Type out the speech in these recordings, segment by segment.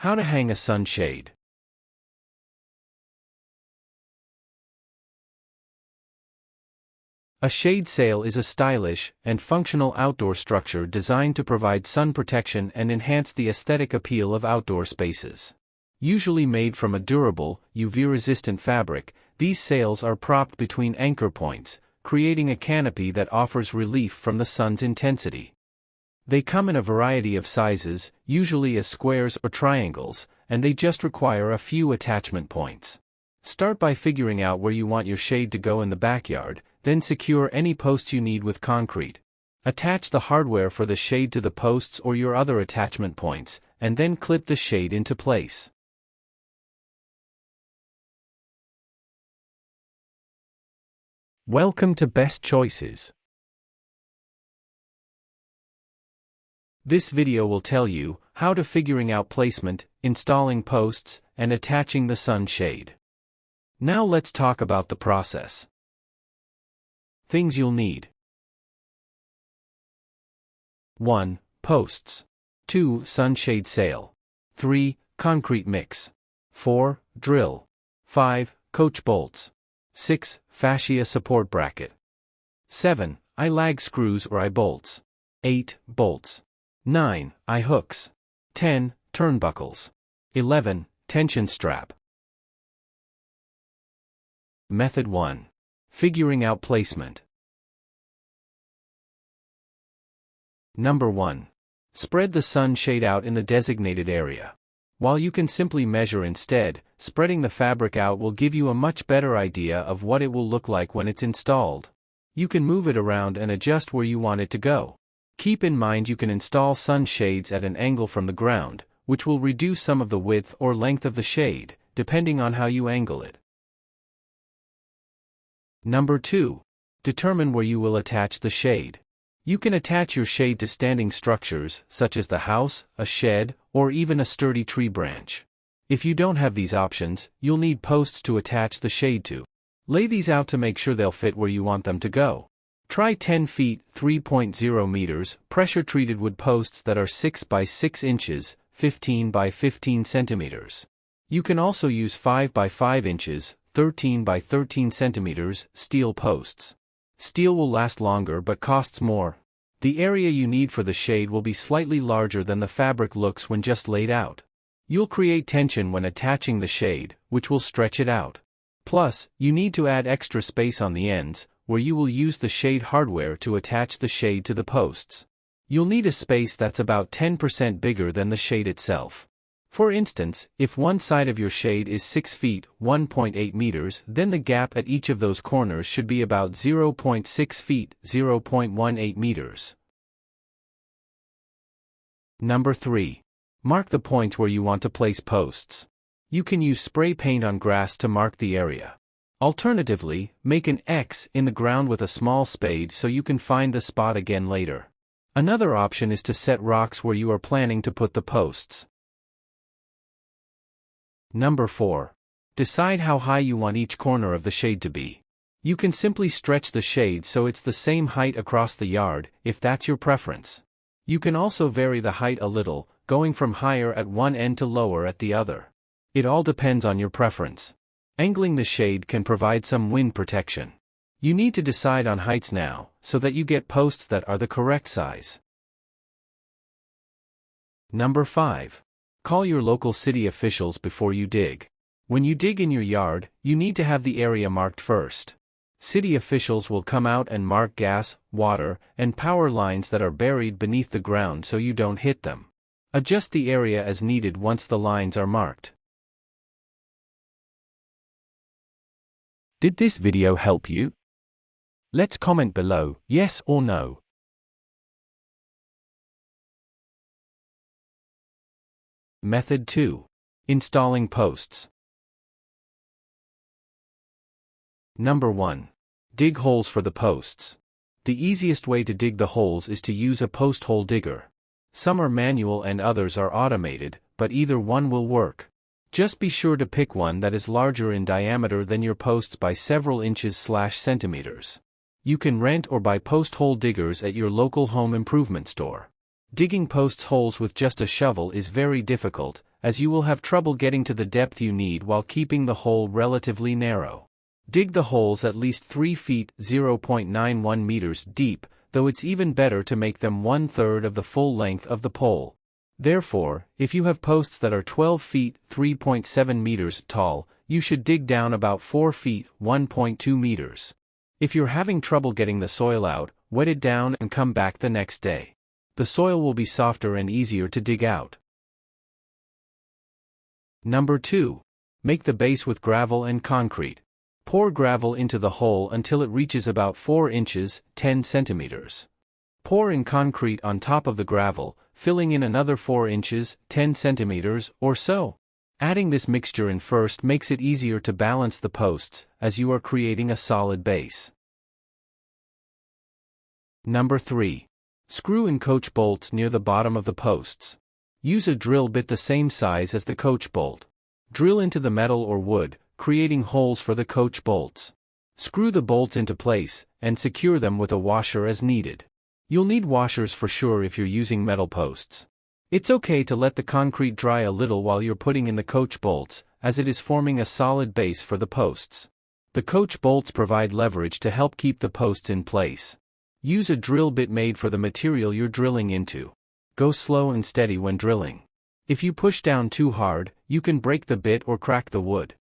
How to hang a sunshade. A shade sail is a stylish and functional outdoor structure designed to provide sun protection and enhance the aesthetic appeal of outdoor spaces. Usually made from a durable, UV-resistant fabric, these sails are propped between anchor points, creating a canopy that offers relief from the sun's intensity. They come in a variety of sizes, usually as squares or triangles, and they just require a few attachment points. Start by figuring out where you want your shade to go in the backyard, then secure any posts you need with concrete. Attach the hardware for the shade to the posts or your other attachment points, and then clip the shade into place. Welcome to Best Choices. This video will tell you how to figuring out placement, installing posts, and attaching the sun shade. Now let's talk about the process. Things you'll need. 1. Posts. 2. Sunshade sail. 3. Concrete mix. 4. Drill. 5. Coach bolts. 6. Fascia support bracket. 7. eye-lag screws or eye bolts. 8. Bolts. 9. Eye hooks. 10. Turnbuckles. 11. Tension strap. Method 1. Figuring out placement. Number 1. Spread the sun shade out in the designated area. While you can simply measure instead, spreading the fabric out will give you a much better idea of what it will look like when it's installed. You can move it around and adjust where you want it to go. Keep in mind you can install sun shades at an angle from the ground, which will reduce some of the width or length of the shade, depending on how you angle it. Number 2. Determine where you will attach the shade. You can attach your shade to standing structures, such as the house, a shed, or even a sturdy tree branch. If you don't have these options, you'll need posts to attach the shade to. Lay these out to make sure they'll fit where you want them to go. Try 10 feet, 3.0 meters, pressure-treated wood posts that are 6 by 6 inches, 15 by 15 centimeters. You can also use 5 by 5 inches, 13 by 13 centimeters, steel posts. Steel will last longer but costs more. The area you need for the shade will be slightly larger than the fabric looks when just laid out. You'll create tension when attaching the shade, which will stretch it out. Plus, you need to add extra space on the ends, where you will use the shade hardware to attach the shade to the posts. You'll need a space that's about 10% bigger than the shade itself. For instance, if one side of your shade is 6 feet, 1.8 meters, then the gap at each of those corners should be about 0.6 feet, 0.18 meters. Number 3. Mark the points where you want to place posts. You can use spray paint on grass to mark the area. Alternatively, make an X in the ground with a small spade so you can find the spot again later. Another option is to set rocks where you are planning to put the posts. Number 4. Decide how high you want each corner of the shade to be. You can simply stretch the shade so it's the same height across the yard, if that's your preference. You can also vary the height a little, going from higher at one end to lower at the other. It all depends on your preference. Angling the shade can provide some wind protection. You need to decide on heights now, so that you get posts that are the correct size. Number 5. Call your local city officials before you dig. When you dig in your yard, you need to have the area marked first. City officials will come out and mark gas, water, and power lines that are buried beneath the ground so you don't hit them. Adjust the area as needed once the lines are marked. Did this video help you? Let's comment below, yes or no. Method 2. Installing posts. Number 1. Dig holes for the posts. The easiest way to dig the holes is to use a post hole digger. Some are manual and others are automated, but either one will work. Just be sure to pick one that is larger in diameter than your posts by several inches/centimeters. You can rent or buy post hole diggers at your local home improvement store. Digging posts holes with just a shovel is very difficult, as you will have trouble getting to the depth you need while keeping the hole relatively narrow. Dig the holes at least 3 feet (0.91 meters) deep, though it's even better to make them 1/3 of the full length of the pole. Therefore, if you have posts that are 12 feet (3.7 meters) tall, you should dig down about 4 feet (1.2 meters). If you're having trouble getting the soil out, wet it down and come back the next day. The soil will be softer and easier to dig out. Number 2. Make the base with gravel and concrete. Pour gravel into the hole until it reaches about 4 inches (10 centimeters). Pour in concrete on top of the gravel, filling in another 4 inches (10 centimeters) or so. Adding this mixture in first makes it easier to balance the posts, as you are creating a solid base. Number 3. Screw in coach bolts near the bottom of the posts. Use a drill bit the same size as the coach bolt. Drill into the metal or wood, creating holes for the coach bolts. Screw the bolts into place, and secure them with a washer as needed. You'll need washers for sure if you're using metal posts. It's okay to let the concrete dry a little while you're putting in the coach bolts, as it is forming a solid base for the posts. The coach bolts provide leverage to help keep the posts in place. Use a drill bit made for the material you're drilling into. Go slow and steady when drilling. If you push down too hard, you can break the bit or crack the wood.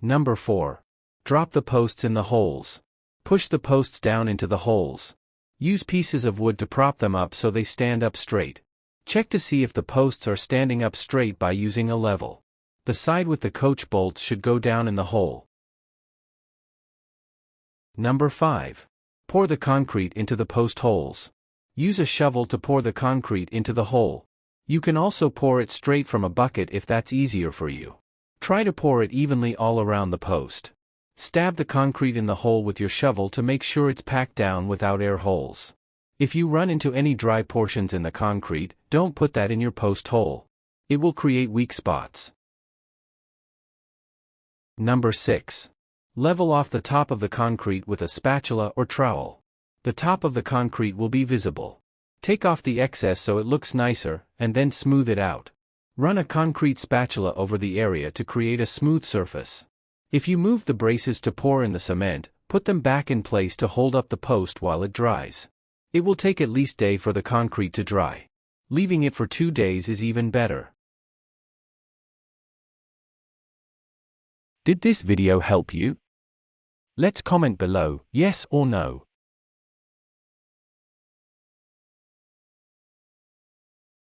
Number 4. Drop the posts in the holes. Push the posts down into the holes. Use pieces of wood to prop them up so they stand up straight. Check to see if the posts are standing up straight by using a level. The side with the coach bolts should go down in the hole. Number 5. Pour the concrete into the post holes. Use a shovel to pour the concrete into the hole. You can also pour it straight from a bucket if that's easier for you. Try to pour it evenly all around the post. Stab the concrete in the hole with your shovel to make sure it's packed down without air holes. If you run into any dry portions in the concrete, don't put that in your post hole. It will create weak spots. Number 6. Level off the top of the concrete with a spatula or trowel. The top of the concrete will be visible. Take off the excess so it looks nicer, and then smooth it out. Run a concrete spatula over the area to create a smooth surface. If you move the braces to pour in the cement, put them back in place to hold up the post while it dries. It will take at least a day for the concrete to dry. Leaving it for 2 days is even better. Did this video help you? Let's comment below, yes or no.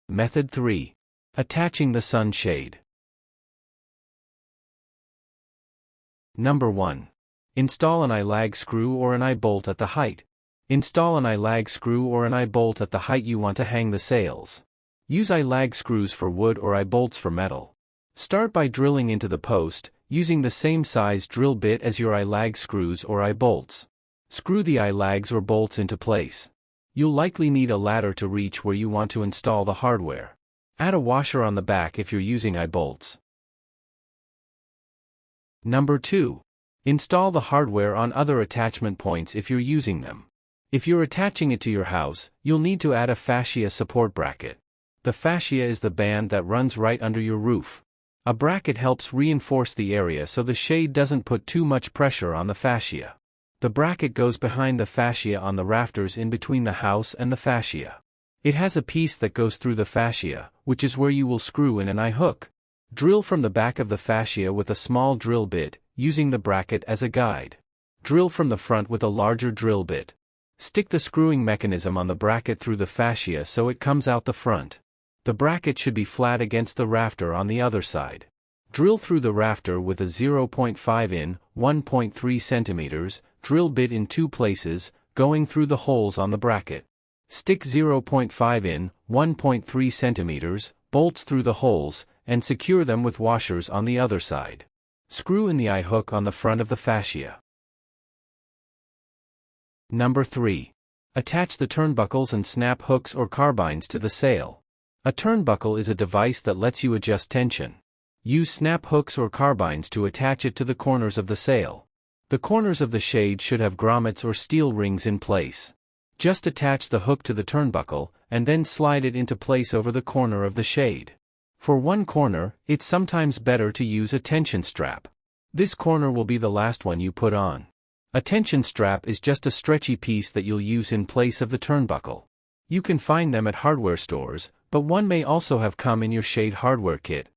Method 3. Attaching the sunshade. Number 1. Install an eye-lag screw or an eye bolt at the height. Install an eye-lag screw or an eye bolt at the height you want to hang the sails. Use eye-lag screws for wood or eye bolts for metal. Start by drilling into the post, using the same size drill bit as your eye-lag screws or eye bolts. Screw the eye-lags or bolts into place. You'll likely need a ladder to reach where you want to install the hardware. Add a washer on the back if you're using eye bolts. Number 2. Install the hardware on other attachment points if you're using them. If you're attaching it to your house, you'll need to add a fascia support bracket. The fascia is the band that runs right under your roof. A bracket helps reinforce the area so the shade doesn't put too much pressure on the fascia. The bracket goes behind the fascia on the rafters in between the house and the fascia. It has a piece that goes through the fascia, which is where you will screw in an eye hook. Drill from the back of the fascia with a small drill bit, using the bracket as a guide. Drill from the front with a larger drill bit. Stick the screwing mechanism on the bracket through the fascia so it comes out the front. The bracket should be flat against the rafter on the other side. Drill through the rafter with a 0.5 in, 1.3 centimeters, drill bit in 2 places, going through the holes on the bracket. Stick 0.5 in, 1.3 centimeters, bolts through the holes, and secure them with washers on the other side. Screw in the eye hook on the front of the fascia. Number 3. Attach the turnbuckles and snap hooks or carbines to the sail. A turnbuckle is a device that lets you adjust tension. Use snap hooks or carbines to attach it to the corners of the sail. The corners of the shade should have grommets or steel rings in place. Just attach the hook to the turnbuckle, and then slide it into place over the corner of the shade. For one corner, it's sometimes better to use a tension strap. This corner will be the last one you put on. A tension strap is just a stretchy piece that you'll use in place of the turnbuckle. You can find them at hardware stores, but one may also have come in your shade hardware kit.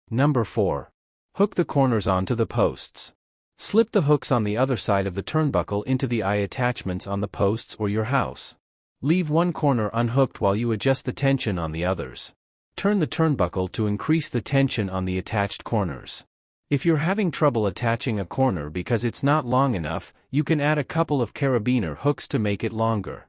Number 4. Hook the corners onto the posts. Slip the hooks on the other side of the turnbuckle into the eye attachments on the posts or your house. Leave one corner unhooked while you adjust the tension on the others. Turn the turnbuckle to increase the tension on the attached corners. If you're having trouble attaching a corner because it's not long enough, you can add a couple of carabiner hooks to make it longer.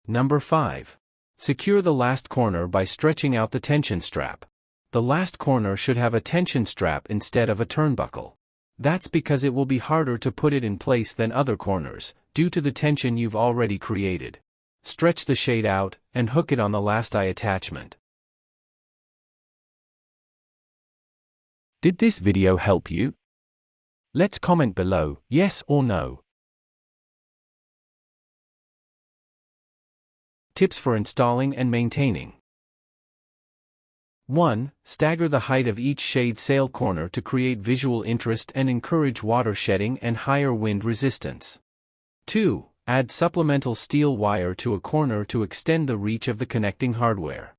Number 5. Secure the last corner by stretching out the tension strap. The last corner should have a tension strap instead of a turnbuckle. That's because it will be harder to put it in place than other corners, due to the tension you've already created. Stretch the shade out, and hook it on the last eye attachment. Did this video help you? Let's comment below, yes or no. Tips for installing and maintaining. 1. Stagger the height of each shade sail corner to create visual interest and encourage water shedding and higher wind resistance. 2. Add supplemental steel wire to a corner to extend the reach of the connecting hardware.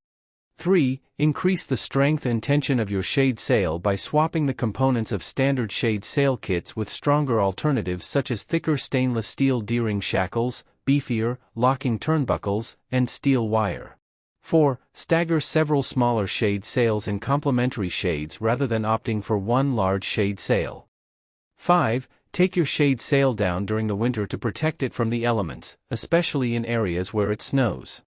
3. Increase the strength and tension of your shade sail by swapping the components of standard shade sail kits with stronger alternatives such as thicker stainless steel D-ring shackles, beefier, locking turnbuckles, and steel wire. 4. Stagger several smaller shade sails in complementary shades rather than opting for one large shade sail. 5. Take your shade sail down during the winter to protect it from the elements, especially in areas where it snows.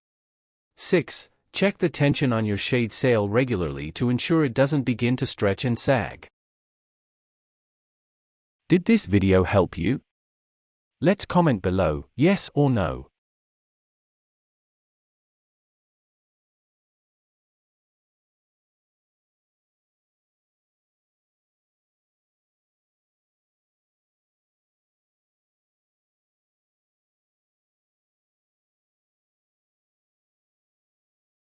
6. Check the tension on your shade sail regularly to ensure it doesn't begin to stretch and sag. Did this video help you? Let's comment below, yes or no.